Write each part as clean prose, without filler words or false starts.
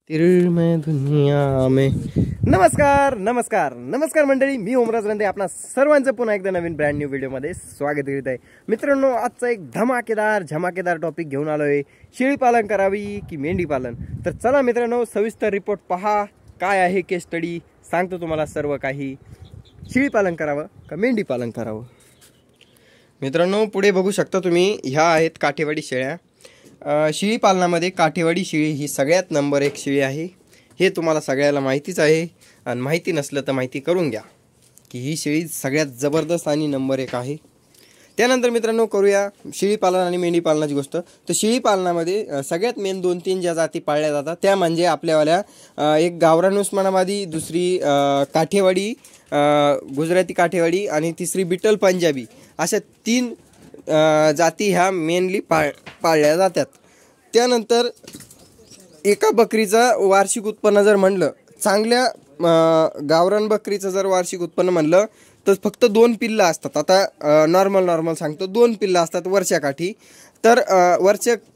तिरमय दुनिया में नमस्कार नमस्कार नमस्कार मंडळी, मी ओमराज रंदे आपणा सर्वांचं पुन्हा एकदा नवीन ब्रँड न्यू व्हिडिओमध्ये स्वागत करीत आहे. मित्रांनो, आजचा एक धमाकेदार टॉपिक घेऊन आलोय. शेळी पालन करावी की मेंढी पालन? तर चला मित्रांनो, सविस्तर रिपोर्ट पहा. काय आहे केस स्टडी, सांगतो तुम्हाला सर्व काही. शेळी पालन करावं का मेंढी पालन करावं? मित्रांनो, पुढे बघू शकता तुम्ही, ह्या आहेत काठेवाडी शेळ्या. शेळी पालनामध्ये काठेवाडी शेळी ही सगळ्यात नंबर 1 शेळी आहे. हे तुम्हाला सगळ्याला माहितीच आहे, आणि माहिती नसलं तर माहिती करून घ्या की ही शेळी सगळ्यात जबरदस्त आणि नंबर 1 आहे. त्यानंतर मित्रांनो, करूया शेळी पालन आणि मेंढी पालनाची गोष्ट. तर शेळी पालनामध्ये सगळ्यात मेन 2-3 ज्या जाती पाळल्या जातात त्या म्हणजे आपल्यावाल्या एक गावरान उस्मानाबादी, दुसरी काठेवाडी, गुजराती काठेवाडी आणि तिसरी बिटल पंजाबी, अशा 3 जाती ह्या मेनली पाळल्या जातात. त्यानंतर एका बकरीचा वार्षिक उत्पन्न जर म्हणलं, चांगल्या गावरान बकरीचं जर वार्षिक उत्पन्न म्हणलं तर फक्त 2 पिल्लं असतात. आता नॉर्मल सांगतो, 2 पिल्लं असतात वर्षाकाठी. तर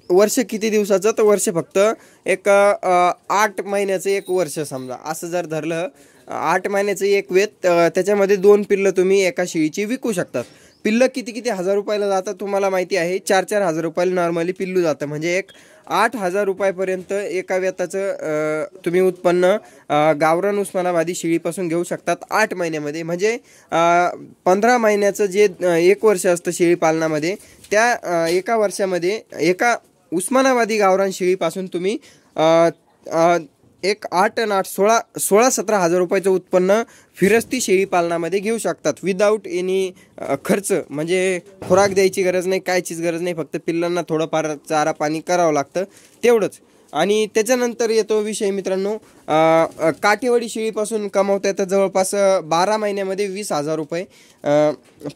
वर्ष किती दिवसाचं? तर वर्ष फक्त एक 8 महिन्याचं एक वर्ष समजा, असं जर धरलं 8 महिन्याचं एक वेत, त्याच्यामध्ये 2 पिल्लं तुम्ही एका शेळीची विकू शकतात. पिल्लं किती हजार रुपयाला जातं तुम्हाला माहिती आहे. 4-4 हजार रुपयाला नॉर्मली पिल्लू जातं, म्हणजे एक 8,000 रुपयापर्यंत एका वेताचं तुम्ही उत्पन्न गावरान उस्मानाबादी शेळीपासून घेऊ शकतात 8 महिन्यामध्ये. म्हणजे 15 महिन्याचं जे 1 वर्ष असतं शेळी पालनामध्ये, त्या एका वर्षामध्ये एका उस्मानाबादी गावरान शेळीपासून तुम्ही एक 8 आणि 8 16-17 हजार रुपयाचं उत्पन्न फिरस्ती शेळी पालनामध्ये घेऊ शकतात, विदाऊट एनी खर्च. म्हणजे खुराक द्यायची गरज नाही, कायचीच गरज नाही, फक्त पिल्लांना थोडंफार चारा पाणी करावं लागतं, तेवढंच. आणि त्याच्यानंतर येतो विषय मित्रांनो, काठेवाडी शेळीपासून कमावता येतं जवळपास 12 महिन्यामध्ये 20,000 रुपये,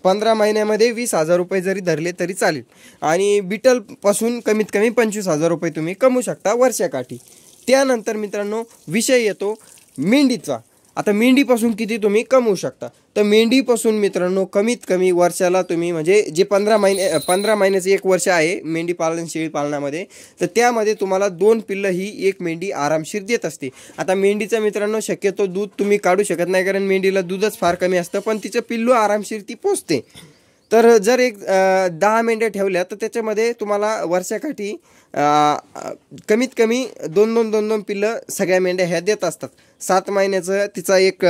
15 महिन्यामध्ये 20,000 रुपये जरी धरले तरी चालेल. आणि बिटलपासून कमीत कमी 25,000 रुपये तुम्ही कमवू शकता वर्षाकाठी. त्यानंतर मित्रांनो, विषय येतो मेंढीचा. आता मेंढीपासून किती तुम्ही कमवू शकता? तर मेंढीपासून मित्रांनो, कमीत कमी वर्षाला तुम्ही, म्हणजे जे 15 महिन्याचं 1 वर्ष आहे मेंढी पालन शेळी पालनामध्ये, तर त्यामध्ये तुम्हाला 2 पिल्लं ही एक मेंढी आरामशीर देत असते. आता मेंढीचं मित्रांनो, शक्यतो दूध तुम्ही काढू शकत नाही, कारण मेंढीला दूधच फार कमी असतं, पण तिचं पिल्लू आरामशीर ती पोचते. तर जर एक 10 मेंढ्या ठेवल्या तर त्याच्यामध्ये तुम्हाला वर्षाकाठी कमीत कमी 2-2 पिल्लं सगळ्या मेंढ्या ह्या देत असतात. 7 महिन्याचं तिचा एक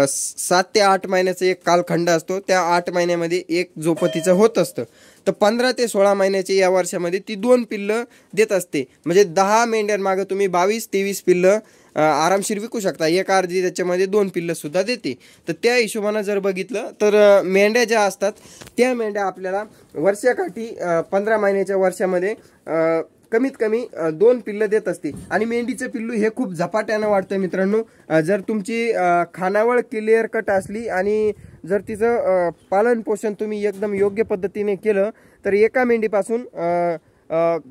7 ते 8 महिन्याचा एक कालखंड असतो, त्या 8 महिन्यामध्ये एक झोपतीचं होत असतं. तर 15 ते 16 महिन्याचे या वर्षामध्ये ती 2 पिल्लं देत असते. म्हणजे 10 मेंढ्यांमागं तुम्ही 22-23 पिल्लं आरामशीर विकू शकता. एक अर्धी त्याच्यामध्ये 2 पिल्लं सुद्धा देते. तर त्या हिशोबानं जर बघितलं तर मेंढ्या ज्या असतात त्या मेंढ्या आपल्याला वर्षाकाठी 15 महिन्याच्या वर्षामध्ये कमीत कमी 2 पिल्लं देत असते. आणि मेंढीचं पिल्लू हे खूप झपाट्यानं वाढतं मित्रांनो. जर तुमची खानावळ क्लिअर कट असली आणि जर तिचं पालन पोषण तुम्ही एकदम योग्य पद्धतीने केलं, तर एका मेंढीपासून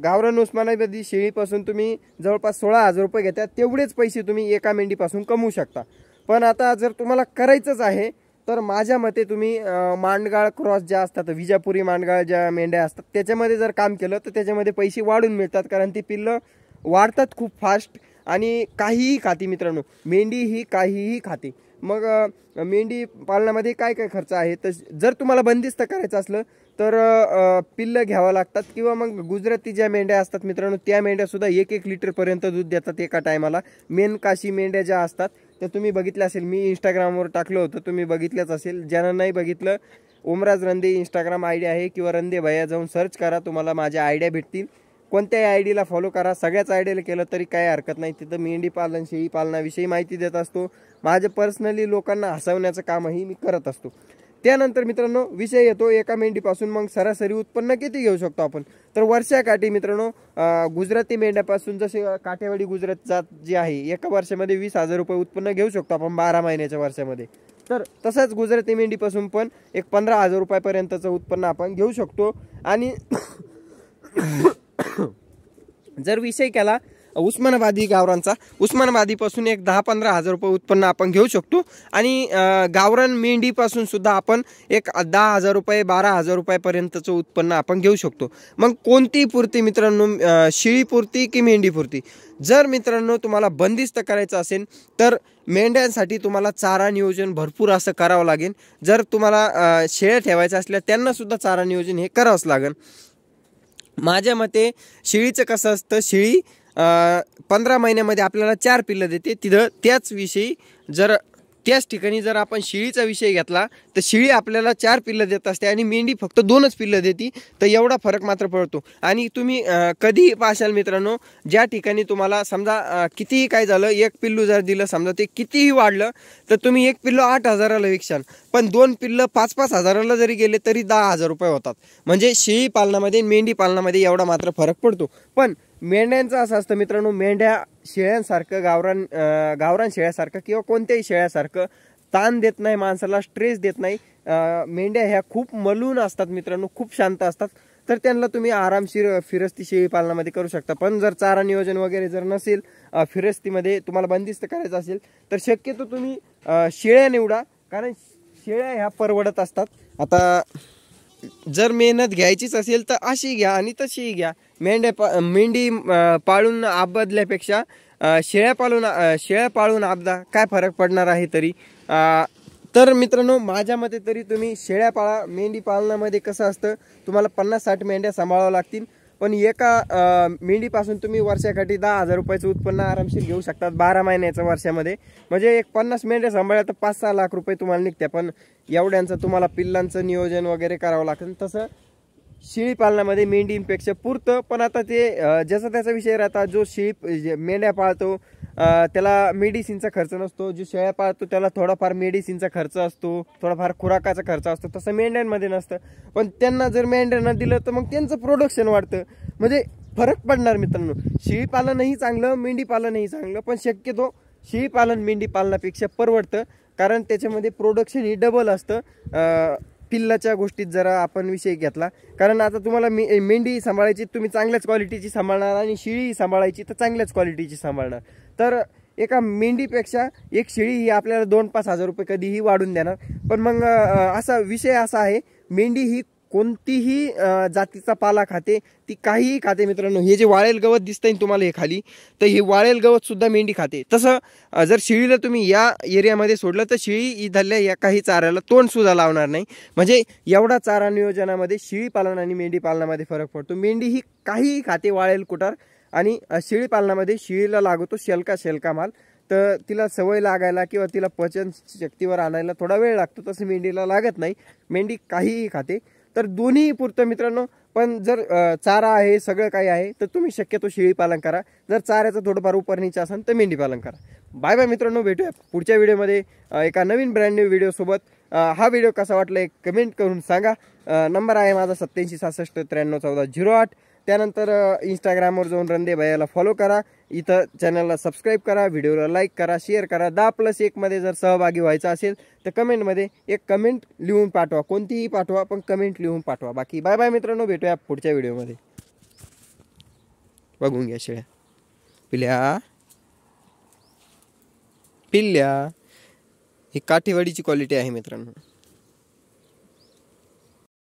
गावरान उस्मानाबादी शेळीपासून तुम्ही जवळपास 16,000 रुपये घेतात. तेवढेच पैसे तुम्ही एका मेंढीपासून कमवू शकता. पण आता जर तुम्हाला करायचंच आहे तर माझ्या मते तुम्ही मांडगाळ क्रॉस ज्या असतात, विजापुरी मांडगाळ ज्या मेंढ्या असतात, त्याच्यामध्ये जर काम केलं तर त्याच्यामध्ये पैसे वाढून मिळतात, कारण ती पिल्लं वाढतात खूप फास्ट आणि काहीही खाते मित्रांनो. मेंढी ही काहीही खाते. मग मेंढी पालनामध्ये काय काय खर्च आहे? तर जर तुम्हाला बंदिस्त करायचं असलं तर पिल्लं घ्यावं लागतात, किंवा मग गुजराती ज्या मेंढ्या असतात मित्रांनो, त्या मेंढ्यासुद्धा 1-1 लिटरपर्यंत दूध देतात एका टायमाला. मेन काशी मेंढ्या ज्या असतात त्या तुम्ही बघितल्या असेल, मी इंस्टाग्रामवर टाकलं होतं, तुम्ही बघितल्याच असेल. ज्यांना नाही बघितलं, ओमराज रंदे इंस्टाग्राम आयडी आहे, किंवा रंदे भैया जाऊन सर्च करा, तुम्हाला माझ्या आयडिया भेटतील. कोणत्याही आयडीला फॉलो करा, सगळ्याच आयडियाला केलं तरी काही हरकत नाही. तिथं मेंढी पालन शेळी पालनाविषयी माहिती देत असतो. माझं पर्सनली लोकांना हसवण्याचं कामही मी करत असतो. त्यानंतर मित्रांनो, विषय येतो एका मेंढीपासून मग सरासरी उत्पन्न किती घेऊ शकतो आपण? तर वर्षाकाठी मित्रांनो, गुजराती मेंढ्यापासून, जसे काठेवाडी गुजरात जात जी आहे, एका वर्षामध्ये 20,000 रुपये उत्पन्न घेऊ शकतो आपण 12 महिन्याच्या वर्षामध्ये. तर तसंच गुजराती मेंढीपासून पण एक 15,000 रुपयापर्यंतचं उत्पन्न आपण घेऊ शकतो. आणि जर विषय केला उस्मानाबादी गावरांचा. उस्मानाबादीपासून एक 10-15 हजार रुपये उत्पन्न आपण घेऊ शकतो आणि गावरान मेंढीपासून सुद्धा आपण एक 10,000 रुपये 12,000 रुपयापर्यंतचं उत्पन्न आपण घेऊ शकतो. मग कोणती पुरती मित्रांनो, शेळी पुरती की मेंढी पुरती? जर मित्रांनो तुम्हाला बंदिस्त करायचं असेल तर मेंढ्यांसाठी तुम्हाला चारा नियोजन भरपूर असं करावं लागेल. जर तुम्हाला शेळ्या ठेवायच्या असल्या त्यांना सुद्धा चारा नियोजन हे करावंच लागेल. माझ्या मते शेळीचं कसं असतं, शेळी 15 महिन्यामध्ये आपल्याला 4 पिल्लं देते. तिथं त्याच ठिकाणी जर आपण शेळीचा विषय घेतला तर शेळी आपल्याला 4 पिल्लं देत असते आणि मेंढी फक्त 2च पिल्लं देते. तर एवढा फरक मात्र पडतो. आणि तुम्ही कधीही पाहाल मित्रांनो, ज्या ठिकाणी तुम्हाला समजा कितीही काय झालं, एक पिल्लू जर दिलं समजा, ते कितीही वाढलं तर तुम्ही एक पिल्लू 8,000ला विकशाल, पण 2 पिल्लं 5-5 हजाराला जरी गेले तरी 10,000 रुपये होतात. म्हणजे शेळी पालनामध्ये मेंढी पालनामध्ये एवढा मात्र फरक पडतो. पण मेंढ्यांचं असं असतं मित्रांनो, मेंढ्या शेळ्यांसारखं गावरान शेळ्यासारखं किंवा कोणत्याही शेळ्यासारखं ताण देत नाही, माणसाला स्ट्रेस देत नाही. मेंढ्या ह्या खूप मलून असतात मित्रांनो, खूप शांत असतात. तर त्यांना तुम्ही आरामशीर फिरस्ती शेळी पालनामध्ये करू शकता. पण जर चारा नियोजन वगैरे जर नसेल, फिरस्तीमध्ये तुम्हाला बंदिस्त करायचं असेल तर शक्यतो तुम्ही शेळ्या निवडा, कारण शेळ्या ह्या परवडत असतात. आता जर मेहनत घ्यायचीच असेल तर अशी घ्या आणि तशीही घ्या. मेंढी पाळून आबदल्यापेक्षा शेळ्या पाळून आबदा, काय फरक पडणार आहे तरी. तर मित्रांनो माझ्या मते तरी तुम्ही शेळ्या पाळा. मेंढी पालनामध्ये कसं असतं, तुम्हाला 50-60 मेंढ्या सांभाळावं लागतील, पण एका मेंढीपासून तुम्ही वर्षाकाठी 10,000 रुपयाचं उत्पन्न आरामशीर घेऊ शकतात 12 महिन्याच्या वर्षामध्ये. म्हणजे एक 50 मेंढ्या सांभाळल्या तर 5-6 लाख रुपये तुम्हाला निघत्या. पण एवढ्यांचं तुम्हाला पिल्लांचं नियोजन वगैरे करावं लागतं. तसं शेळी पालनामध्ये मेंढींपेक्षा पुरतं. पण आता ते ज्याचा त्याचा विषय राहतात. जो मेंढ्या पाळतो त्याला मेडिसिनचा खर्च नसतो, जो शेळ्या पाळतो त्याला थोडाफार मेडिसिनचा खर्च असतो, थोडाफार खुराकाचा खर्च असतो. तसं मेंढ्यांमध्ये नसतं. पण त्यांना जर मेंढ्यांना दिलं तर मग त्यांचं प्रोडक्शन वाढतं. म्हणजे फरक पडणार मित्रांनो. शेळी पालनही चांगलं, मेंढी पालनही चांगलं, पण शक्यतो शेळी पालन मेंढी पालनापेक्षा परवडतं, कारण त्याच्यामध्ये प्रोडक्शन ही डबल असतं. पिल्लाच्या गोष्टीत जरा आपण विषय घेतला, कारण आता तुम्हाला मेंढी सांभाळायची, तुम्ही चांगल्याच क्वालिटीची सांभाळणार आणि शेळी सांभाळायची तर चांगल्याच क्वालिटीची सांभाळणार. तर एका मेंढीपेक्षा एक शेळी ही आपल्याला 2-5 हजार रुपये कधीही वाढून देणार. पण मग असा विषय असा आहे, मेंढी ही कोणतीही जातीचा पाला खाते, ती काहीही खाते मित्रांनो. हे जे वाळेल गवत दिसतंय तुम्हाला हे खाली, तर हे वाळेल गवत सुद्धा मेंढी खाते. तसं जर शेळीला तुम्ही या एरियामध्ये सोडलं तर शेळी इथल्या या काही चाऱ्याला तोंड सुद्धा लावणार नाही. म्हणजे एवढा चारा नियोजनामध्ये शेळी पालन आणि मेंढी पालनामध्ये फरक पडतो. मेंढी ही काहीही खाते, वाळेल कुटार, आणि शेळी पालनामध्ये शेळीला लागतो शेलका माल. तर तिला सवय लागायला किंवा तिला पचन शक्तीवर आणायला थोडा वेळ लागतो. तसं मेंढीला लागत नाही. मेंढी काहीही खाते. तर दोन्ही पुरतं मित्रांनो. पण जर चारा आहे, सगळं काही आहे, तर तुम्ही शक्यतो शेळी पालन करा. जर चाऱ्याचं थोडंफार उपरणीचं असेल तर मेंढी पालन करा. बाय बाय मित्रांनो, भेटूया पुढच्या व्हिडिओमध्ये एका नवीन ब्रँड न्यू व्हिडिओसोबत. हा व्हिडिओ कसा वाटला एक कमेंट करून सांगा. नंबर आहे माझा 8766931408. त्यानंतर इंस्टाग्रामवर जाऊन रंदे भैयाला फॉलो करा. इथं चॅनलला सबस्क्राईब करा, व्हिडिओला लाईक करा, शेअर करा. 10+1 मध्ये जर सहभागी व्हायचं असेल तर कमेंटमध्ये एक कमेंट लिहून पाठवा, कोणतीही पाठवा, पण कमेंट लिहून पाठवा. बाकी बाय बाय मित्रांनो, भेटूया पुढच्या व्हिडिओमध्ये. बघून घ्या शेळ्या, पिल्ल्या ही काठीवाडीची क्वालिटी आहे मित्रांनो.